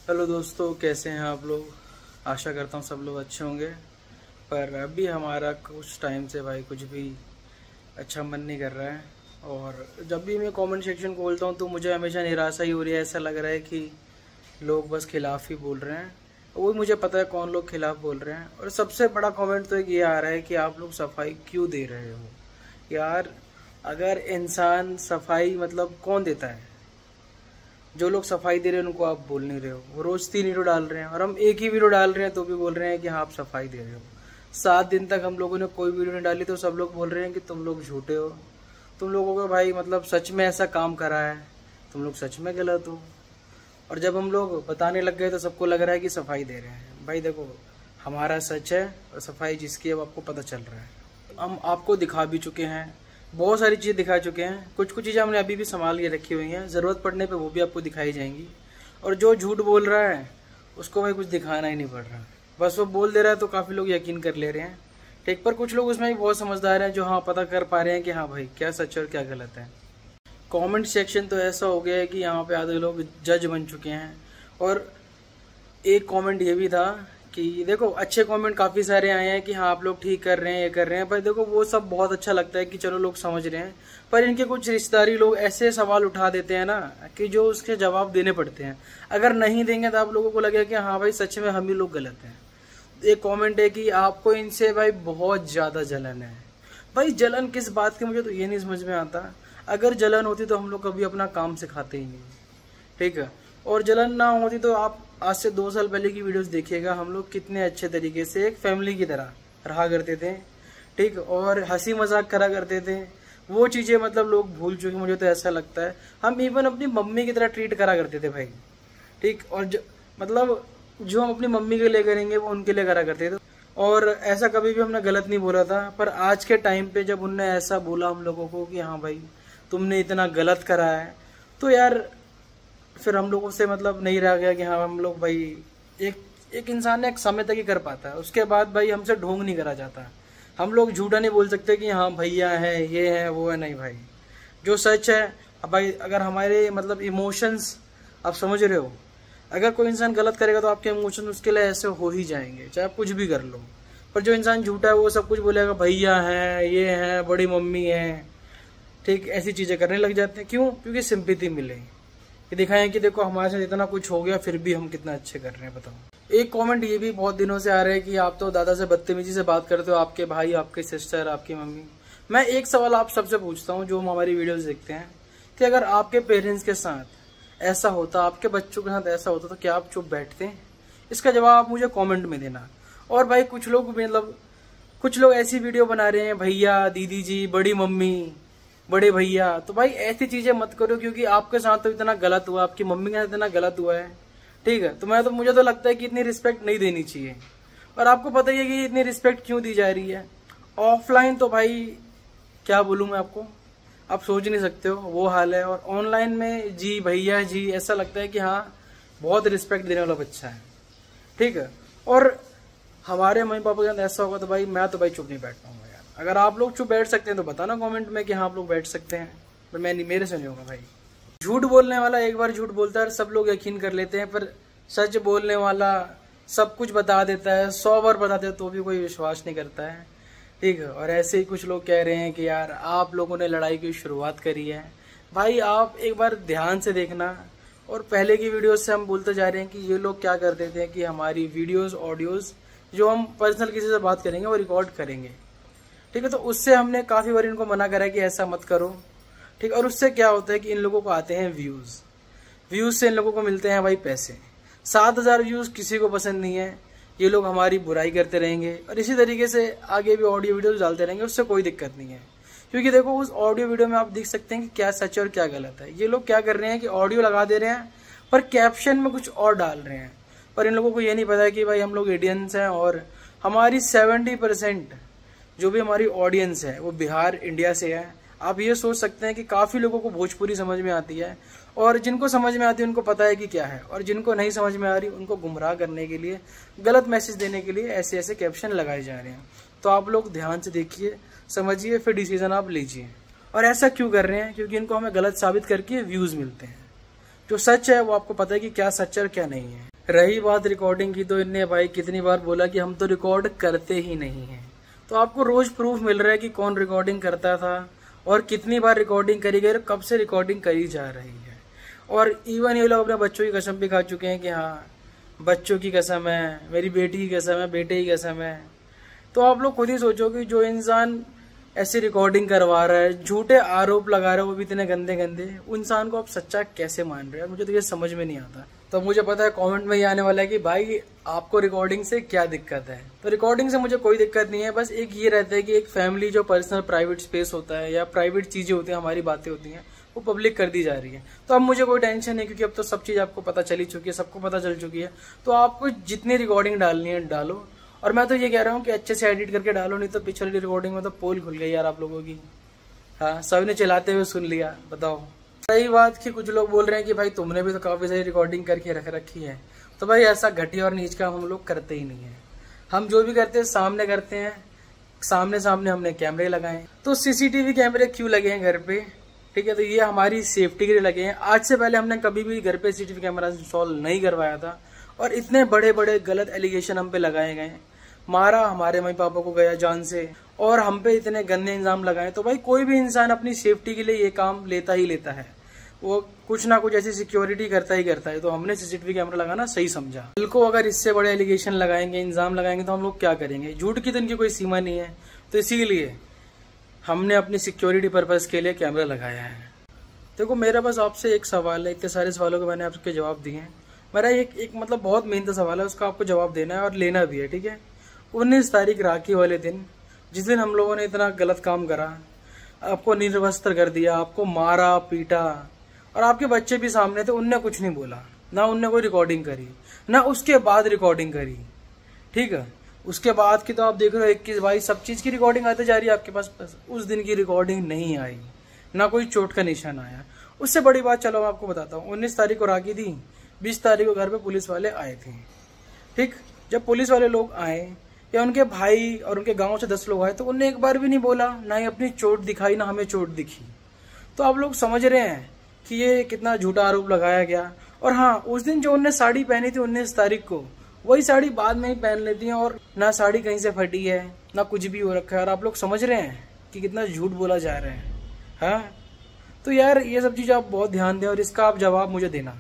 Hello दोस्तों, कैसे हैं आप लोग। आशा करता हूँ सब लोग अच्छे होंगे। पर अभी हमारा कुछ टाइम से भाई कुछ भी अच्छा मन नहीं कर रहा है। और जब भी मैं कमेंट सेक्शन खोलता हूँ तो मुझे हमेशा निराशा ही हो रही है। ऐसा लग रहा है कि लोग बस खिलाफ ही बोल रहे हैं। वो मुझे पता है कौन लोग खिलाफ बोल रहे हैं। और सबसे बड़ा कमेंट तो ये आ रहा है कि आप लोग सफाई क्यों दे रहे हो यार। अगर इंसान सफाई मतलब कौन देता है? जो लोग सफाई दे रहे हैं उनको आप बोल नहीं रहे हो। वो रोज 3 वीडियो डाल रहे हैं और हम एक ही वीडियो डाल रहे हैं तो भी बोल रहे हैं कि हाँ आप सफाई दे रहे हो। 7 दिन तक हम लोगों ने कोई वीडियो नहीं डाली तो सब लोग बोल रहे हैं कि तुम लोग झूठे हो। तुम लोगों को भाई मतलब सच में ऐसा काम करा है, तुम लोग सच में गलत हो। और जब हम लोग बताने लग गए तो सबको लग रहा है कि सफाई दे रहे हैं। भाई देखो, हमारा सच है और सफाई जिसकी है वो आपको पता चल रहा है। हम आपको दिखा भी चुके हैं, बहुत सारी चीज़ें दिखा चुके हैं। कुछ कुछ चीज़ें हमने अभी भी संभाल के रखी हुई हैं, ज़रूरत पड़ने पे वो भी आपको दिखाई जाएंगी। और जो झूठ बोल रहा है उसको भाई कुछ दिखाना ही नहीं पड़ रहा, बस वो बोल दे रहा है तो काफ़ी लोग यकीन कर ले रहे हैं। ठीक, पर कुछ लोग उसमें भी बहुत समझदार हैं जो हाँ पता कर पा रहे हैं कि हाँ भाई क्या सच और क्या गलत है। कमेंट सेक्शन तो ऐसा हो गया है कि यहाँ पे आधे लोग जज बन चुके हैं। और एक कमेंट ये भी था कि देखो, अच्छे कमेंट काफ़ी सारे आए हैं कि हाँ आप लोग ठीक कर रहे हैं, ये कर रहे हैं। पर देखो वो सब बहुत अच्छा लगता है कि चलो लोग समझ रहे हैं, पर इनके कुछ रिश्तेदारी लोग ऐसे सवाल उठा देते हैं ना कि जो उसके जवाब देने पड़ते हैं। अगर नहीं देंगे तो आप लोगों को लगेगा कि हाँ भाई सच में हम ही लोग गलत हैं। एक कॉमेंट है कि आपको इनसे भाई बहुत ज़्यादा जलन है। भाई जलन किस बात की, मुझे तो ये नहीं समझ में आता। अगर जलन होती तो हम लोग कभी अपना काम सिखाते ही नहीं, ठीक है। और जलन ना होती तो आप आज से 2 साल पहले की वीडियोस देखिएगा, हम लोग कितने अच्छे तरीके से एक फैमिली की तरह रहा करते थे, ठीक। और हंसी मजाक करा करते थे। वो चीज़ें मतलब लोग भूल चुके, मुझे तो ऐसा लगता है। हम इवन अपनी मम्मी की तरह ट्रीट करा करते थे भाई, ठीक। और मतलब जो हम अपनी मम्मी के लिए करेंगे वो उनके लिए करा करते थे। और ऐसा कभी भी हमने गलत नहीं बोला था। पर आज के टाइम पे जब उनने ऐसा बोला हम लोगों को कि हाँ भाई तुमने इतना गलत करा है, तो यार फिर हम लोगों से मतलब नहीं रह गया कि हाँ हम लोग भाई एक इंसान ने एक समय तक ही कर पाता है, उसके बाद भाई हमसे ढोंग नहीं करा जाता। हम लोग झूठा नहीं बोल सकते कि हाँ भैया है, ये है, वो है। नहीं भाई, जो सच है अब भाई, अगर हमारे मतलब इमोशंस आप समझ रहे हो, अगर कोई इंसान गलत करेगा तो आपके इमोशन उसके लिए ऐसे हो ही जाएंगे, चाहे आप कुछ भी कर लो। पर जो इंसान झूठा है वो सब कुछ बोलेगा, भैया है, ये है, बड़ी मम्मी है, ठीक। ऐसी चीज़ें करने लग जाते हैं। क्यों? क्योंकि सिंपैथी मिले, कि दिखाएं कि देखो हमारे साथ इतना कुछ हो गया फिर भी हम कितना अच्छे कर रहे हैं। बताओ। एक कमेंट ये भी बहुत दिनों से आ रहा है कि आप तो दादा से बदतमीजी से बात करते हो, आपके भाई, आपके सिस्टर, आपकी मम्मी। मैं एक सवाल आप सबसे पूछता हूँ जो हमारी वीडियोस देखते हैं, कि अगर आपके पेरेंट्स के साथ ऐसा होता, आपके बच्चों के साथ ऐसा होता तो क्या आप चुप बैठते? इसका जवाब आप मुझे कॉमेंट में देना। और भाई कुछ लोग ऐसी वीडियो बना रहे हैं, भैया, दीदी जी, बड़ी मम्मी, बड़े भैया। तो भाई ऐसी चीजें मत करो, क्योंकि आपके साथ तो इतना गलत हुआ, आपकी मम्मी के साथ इतना गलत हुआ है, ठीक है। तो मुझे तो लगता है कि इतनी रिस्पेक्ट नहीं देनी चाहिए। और आपको पता ही है कि इतनी रिस्पेक्ट क्यों दी जा रही है। ऑफलाइन तो भाई क्या बोलूं मैं आपको, आप सोच नहीं सकते हो वो हाल है। और ऑनलाइन में जी भैया जी, ऐसा लगता है कि हाँ बहुत रिस्पेक्ट देने वाला बच्चा है, ठीक है। और हमारे मम्मी पापा के साथ ऐसा होगा तो भाई मैं तो भाई चुप नहीं बैठ पाऊंगा यार। अगर आप लोग चुप बैठ सकते हैं तो बताना कमेंट में कि हाँ आप लोग बैठ सकते हैं, पर मेरे से नहीं होगा भाई। झूठ बोलने वाला एक बार झूठ बोलता है, सब लोग यकीन कर लेते हैं। पर सच बोलने वाला सब कुछ बता देता है, 100 बार बता देता है तो भी कोई विश्वास नहीं करता है, ठीक है। और ऐसे ही कुछ लोग कह रहे हैं कि यार आप लोगों ने लड़ाई की शुरुआत करी है। भाई आप एक बार ध्यान से देखना। और पहले की वीडियोस से हम बोलते जा रहे हैं कि ये लोग क्या करते थे कि हमारी वीडियोस, ऑडियोज जो हम पर्सनल किसी से बात करेंगे वो रिकॉर्ड करेंगे, ठीक है। तो उससे हमने काफ़ी बार इनको मना करा कि ऐसा मत करो, ठीक। और उससे क्या होता है कि इन लोगों को आते हैं व्यूज़ से इन लोगों को मिलते हैं भाई पैसे। 7000 व्यूज़ किसी को पसंद नहीं है। ये लोग हमारी बुराई करते रहेंगे और इसी तरीके से आगे भी ऑडियो वीडियोस डालते रहेंगे, उससे कोई दिक्कत नहीं है। क्योंकि देखो उस ऑडियो वीडियो में आप देख सकते हैं कि क्या सच है और क्या गलत है। ये लोग क्या कर रहे हैं कि ऑडियो लगा दे रहे हैं पर कैप्शन में कुछ और डाल रहे हैं। पर इन लोगों को ये नहीं पता है कि भाई हम लोग इंडियंस हैं और हमारी 70% जो भी हमारी ऑडियंस है वो बिहार, इंडिया से है। आप ये सोच सकते हैं कि काफ़ी लोगों को भोजपुरी समझ में आती है, और जिनको समझ में आती है उनको पता है कि क्या है, और जिनको नहीं समझ में आ रही उनको गुमराह करने के लिए, गलत मैसेज देने के लिए ऐसे ऐसे कैप्शन लगाए जा रहे हैं। तो आप लोग ध्यान से देखिए, समझिए, फिर डिसीजन आप लीजिए। और ऐसा क्यों कर रहे हैं? क्योंकि इनको हमें गलत साबित करके व्यूज़ मिलते हैं। जो सच है वो आपको पता है कि क्या सच है और क्या नहीं है। रही बात रिकॉर्डिंग की, तो इनने भाई कितनी बार बोला कि हम तो रिकॉर्ड करते ही नहीं हैं। तो आपको रोज प्रूफ मिल रहा है कि कौन रिकॉर्डिंग करता था और कितनी बार रिकॉर्डिंग करी गई और कब से रिकॉर्डिंग करी जा रही है। और इवन ये लोग अपने बच्चों की कसम भी खा चुके हैं कि हाँ बच्चों की कसम है, मेरी बेटी की कसम है, बेटे की कसम है। तो आप लोग खुद ही सोचो कि जो इंसान ऐसी रिकॉर्डिंग करवा रहा है, झूठे आरोप लगा रहा है, वो भी इतने गंदे गंदे, उन इंसान को आप सच्चा कैसे मान रहे हैं? मुझे तो ये समझ में नहीं आता। तो मुझे पता है कमेंट में ये आने वाला है कि भाई आपको रिकॉर्डिंग से क्या दिक्कत है। तो रिकॉर्डिंग से मुझे कोई दिक्कत नहीं है, बस एक ये रहता है कि एक फैमिली जो पर्सनल प्राइवेट स्पेस होता है या प्राइवेट चीजें होती हैं, हमारी बातें होती हैं, वो पब्लिक कर दी जा रही है। तो अब मुझे कोई टेंशन नहीं, क्योंकि अब तो सब चीज आपको पता चली चुकी है, सबको पता चल चुकी है। तो आपको जितनी रिकॉर्डिंग डालनी है डालो, और मैं तो ये कह रहा हूँ कि अच्छे से एडिट करके डालो, नहीं तो पिछली रिकॉर्डिंग में तो पोल खुल गई यार आप लोगों की। हाँ, सबने चलाते हुए सुन लिया, बताओ। सही बात कि कुछ लोग बोल रहे हैं कि भाई तुमने भी तो काफी सारी रिकॉर्डिंग करके रख रखी है। तो भाई ऐसा घटिया और नीच काम हम लोग करते ही नहीं है। हम जो भी करते हैं सामने करते हैं, सामने सामने हमने कैमरे लगाए। तो सीसीटीवी कैमरे क्यों लगे हैं घर पे? ठीक है, तो ये हमारी सेफ्टी के लिए लगे हैं। आज से पहले हमने कभी भी घर पे सीसीटीवी कैमरा इंस्टॉल नहीं करवाया था, और इतने बड़े बड़े गलत एलिगेशन हम पे लगाए गए, मारा हमारे मम्मी पापा को गया जान से, और हम पे इतने गंदे इल्जाम लगाए। तो भाई कोई भी इंसान अपनी सेफ्टी के लिए ये काम लेता ही लेता है, वो कुछ ना कुछ ऐसी सिक्योरिटी करता ही करता है। तो हमने सीसीटीवी कैमरा लगाना सही समझा। कल को अगर इससे बड़े एलिगेशन लगाएंगे, इंजाम लगाएंगे, तो हम लोग क्या करेंगे? झूठ की तो इनकी कोई सीमा नहीं है। तो इसीलिए हमने अपनी सिक्योरिटी पर्पज के लिए कैमरा लगाया है। देखो मेरा बस आपसे एक सवाल है, इतने सारे सवालों के मैंने आपके जवाब दिए हैं। मेरा एक मतलब बहुत मेहनत सवाल है, उसका आपको जवाब देना है और लेना भी है, ठीक है। 19 तारीख राखी वाले दिन, जिस दिन हम लोगों ने इतना गलत काम करा, आपको निर्वस्त्र कर दिया, आपको मारा पीटा, और आपके बच्चे भी सामने थे, उनने कुछ नहीं बोला, ना उनने कोई रिकॉर्डिंग करी, ना उसके बाद रिकॉर्डिंग करी, ठीक है। उसके बाद की तो आप देख रहे हो 21 22 सब चीज की रिकॉर्डिंग आती जा रही है आपके पास। उस दिन की रिकॉर्डिंग नहीं आई, ना कोई चोट का निशान आया। उससे बड़ी बात चलो मैं आपको बताता हूँ। 19 तारीख को राखी थी, 20 तारीख को घर पे पुलिस वाले आए थे, ठीक। जब पुलिस वाले लोग आए, या उनके भाई और उनके गांव से 10 लोग आए, तो उनने एक बार भी नहीं बोला, ना ही अपनी चोट दिखाई, ना हमें चोट दिखी। तो आप लोग समझ रहे हैं कि ये कितना झूठा आरोप लगाया गया। और हाँ, उस दिन जो उनने साड़ी पहनी थी 19 तारीख को, वही साड़ी बाद में ही पहन लेती हैं, और ना साड़ी कहीं से फटी है, ना कुछ भी हो रखा है। और आप लोग समझ रहे हैं कि कितना झूठ बोला जा रहा है। हाँ, तो यार ये सब चीज आप बहुत ध्यान दें, और इसका आप जवाब मुझे देना,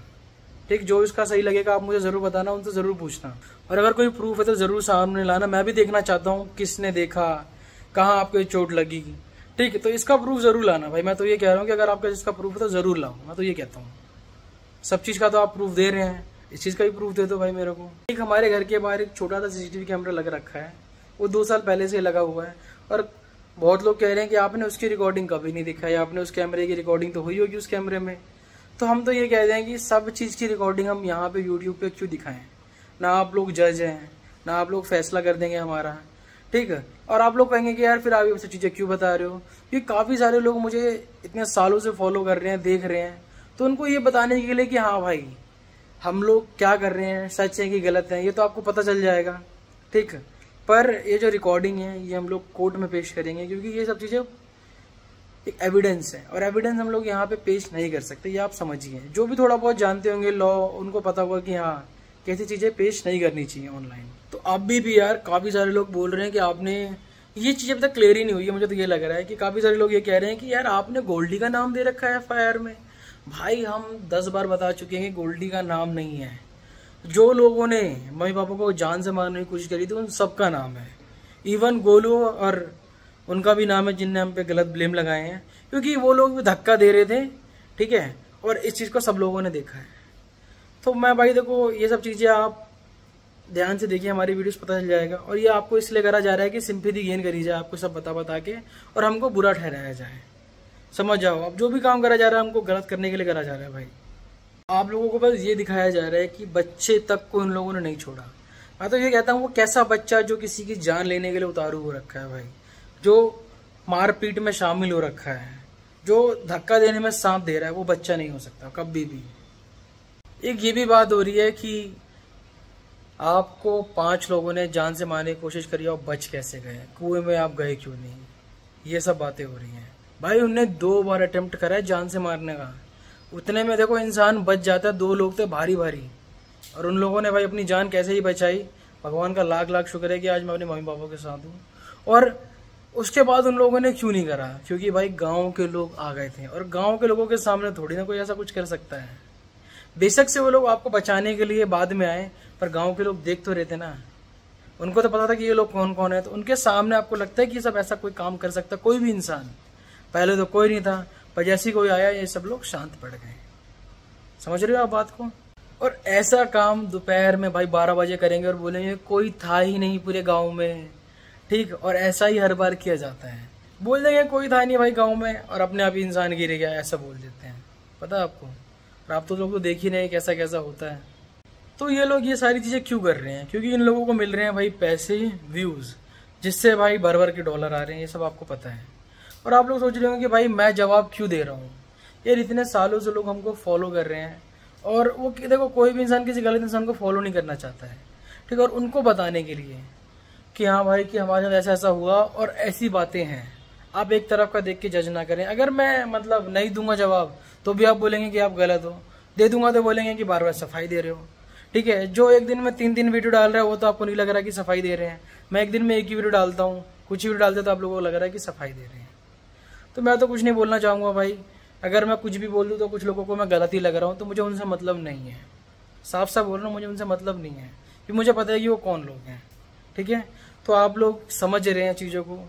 ठीक। जो इसका सही लगेगा आप मुझे जरूर बताना, उनसे जरूर पूछना, और अगर कोई प्रूफ है तो जरूर सामने लाना। मैं भी देखना चाहता हूँ किसने देखा, कहाँ आपको चोट लगी, ठीक है। तो इसका प्रूफ जरूर लाना भाई। मैं तो ये कह रहा हूँ कि अगर आपका इसका प्रूफ है तो जरूर लाओ। मैं तो ये कहता हूँ, सब चीज का तो आप प्रूफ दे रहे हैं, इस चीज का भी प्रूफ दे दो भाई मेरे को। एक हमारे घर के बाहर एक छोटा सा सीसीटीवी कैमरा लग रखा है, वो 2 साल पहले से लगा हुआ है, और बहुत लोग कह रहे हैं कि आपने उसकी रिकॉर्डिंग कभी नहीं दिखाई, आपने उस कैमरे की रिकॉर्डिंग तो हुई होगी उस कैमरे में। तो हम तो ये कह रहे हैं कि सब चीज की रिकॉर्डिंग हम यहाँ पे यूट्यूब पे क्यों दिखाएं? ना आप लोग जज हैं, ना आप लोग फैसला कर देंगे हमारा, ठीक है। और आप लोग कहेंगे कि यार फिर आप ये सब चीजें क्यों बता रहे हो? क्योंकि काफी सारे लोग मुझे इतने सालों से फॉलो कर रहे हैं, देख रहे हैं, तो उनको ये बताने के लिए कि हाँ भाई हम लोग क्या कर रहे हैं, सच है कि गलत है, ये तो आपको पता चल जाएगा, ठीक है। पर ये जो रिकॉर्डिंग है ये हम लोग कोर्ट में पेश करेंगे, क्योंकि ये सब चीजें एक एविडेंस है, और एविडेंस हम लोग यहाँ पे पेश नहीं कर सकते, ये आप समझिए। जो भी थोड़ा बहुत जानते होंगे लॉ, उनको पता होगा कि हाँ कैसी चीजें पेश नहीं करनी चाहिए ऑनलाइन। तो अभी भी यार काफी सारे लोग बोल रहे हैं कि आपने ये चीज अभी तक क्लियर ही नहीं हुई है। मुझे तो ये लग रहा है कि काफी सारे लोग ये कह रहे हैं कि यार आपने गोल्डी का नाम दे रखा है FIR में। भाई हम 10 बार बता चुके हैं कि गोल्डी का नाम नहीं है। जो लोगों ने मम्मी पापा को जान से मारने की कोशिश करी थी उन सबका नाम है, इवन गोलू और उनका भी नाम है, जिनने हम पे गलत ब्लेम लगाए हैं, क्योंकि वो लोग भी धक्का दे रहे थे, ठीक है। और इस चीज को सब लोगों ने देखा है। तो मैं भाई देखो ये सब चीजें आप ध्यान से देखिए, हमारी वीडियोस पता चल जाएगा। और ये आपको इसलिए करा जा रहा है कि सिंपैथी गेन करी जाए, आपको सब बता के, और हमको बुरा ठहराया जाए। समझ जाओ, अब जो भी काम करा जा रहा है हमको गलत करने के लिए करा जा रहा है भाई। आप लोगों को बस ये दिखाया जा रहा है कि बच्चे तक को इन लोगों ने नहीं छोड़ा। मैं तो ये कहता हूँ वो कैसा बच्चा जो किसी की जान लेने के लिए उतारू हो रखा है भाई, जो मारपीट में शामिल हो रखा है, जो धक्का देने में साथ दे रहा है, वो बच्चा नहीं हो सकता कभी भी। एक ये भी बात हो रही है कि आपको 5 लोगों ने जान से मारने की कोशिश करी और बच कैसे गए, कुएं में आप गए क्यों नहीं, ये सब बातें हो रही हैं भाई। उनने 2 बार अटेम्प्ट करा है जान से मारने का, उतने में देखो इंसान बच जाता है। 2 लोग थे भारी भारी, और उन लोगों ने भाई अपनी जान कैसे ही बचाई, भगवान का लाख लाख शुक्र है कि आज मैं अपने मम्मी पापा के साथ हूँ। और उसके बाद उन लोगों ने क्यों नहीं करा, क्योंकि भाई गांव के लोग आ गए थे, और गांव के लोगों के सामने थोड़ी ना कोई ऐसा कुछ कर सकता है। बेशक से वो लोग आपको बचाने के लिए बाद में आए, पर गांव के लोग देख तो रहे थे ना, उनको तो पता था कि ये लोग कौन कौन है। तो उनके सामने आपको लगता है कि सब ऐसा कोई काम कर सकता, कोई भी इंसान? पहले तो कोई नहीं था, पर जैसे ही कोई आया ये सब लोग शांत पड़ गए। समझ रहे हो आप बात को? और ऐसा काम दोपहर में भाई 12 बजे करेंगे और बोलेंगे कोई था ही नहीं पूरे गांव में, ठीक। और ऐसा ही हर बार किया जाता है, बोल देंगे कोई था नहीं भाई गांव में, और अपने आप ही इंसान गिर गया, ऐसा बोल देते हैं। पता है आपको? और आप तो लोग तो देख ही नहीं कैसा कैसा होता है। तो ये लोग ये सारी चीजें क्यों कर रहे हैं? क्योंकि इन लोगों को मिल रहे हैं भाई पैसे, व्यूज, जिससे भाई भर भर के डॉलर आ रहे हैं, ये सब आपको पता है। और आप लोग सोच रहे होंगे कि भाई मैं जवाब क्यों दे रहा हूँ, यार इतने सालों से लोग हमको फॉलो कर रहे हैं, और वो देखो कोई भी इंसान किसी गलत इंसान को फॉलो नहीं करना चाहता है, ठीक। और उनको बताने के लिए कि हाँ भाई कि हमारे साथ ऐसा ऐसा हुआ और ऐसी बातें हैं, आप एक तरफ का देख के जज ना करें। अगर मैं मतलब नहीं दूंगा जवाब तो भी आप बोलेंगे कि आप गलत हो, दे दूंगा तो बोलेंगे कि बार बार सफाई दे रहे हो, ठीक है। जो एक दिन में 3 वीडियो डाल रहा है वो तो आपको नहीं लग रहा कि सफाई दे रहे हैं। मैं एक दिन में एक ही वीडियो डालता हूँ, कुछ ही वीडियो डालते तो आप लोगों को लग रहा है कि सफाई दे रहे हैं। तो मैं तो कुछ नहीं बोलना चाहूँगा भाई, अगर मैं कुछ भी बोल दूँ तो कुछ लोगों को मैं गलत ही लग रहा हूँ, तो मुझे उनसे मतलब नहीं है। साफ साफ बोल रहा हूँ, मुझे उनसे मतलब नहीं है, कि मुझे पता है कि वो कौन लोग हैं, ठीक है। तो आप लोग समझ रहे हैं चीज़ों को,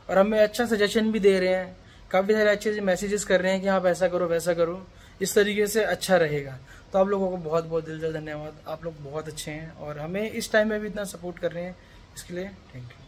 और हमें अच्छा सजेशन भी दे रहे हैं, काफ़ी सारे अच्छे मैसेजेस कर रहे हैं कि आप ऐसा करो वैसा करो, इस तरीके से अच्छा रहेगा। तो आप लोगों को बहुत बहुत दिल से धन्यवाद, आप लोग बहुत अच्छे हैं और हमें इस टाइम में भी इतना सपोर्ट कर रहे हैं, इसके लिए थैंक यू।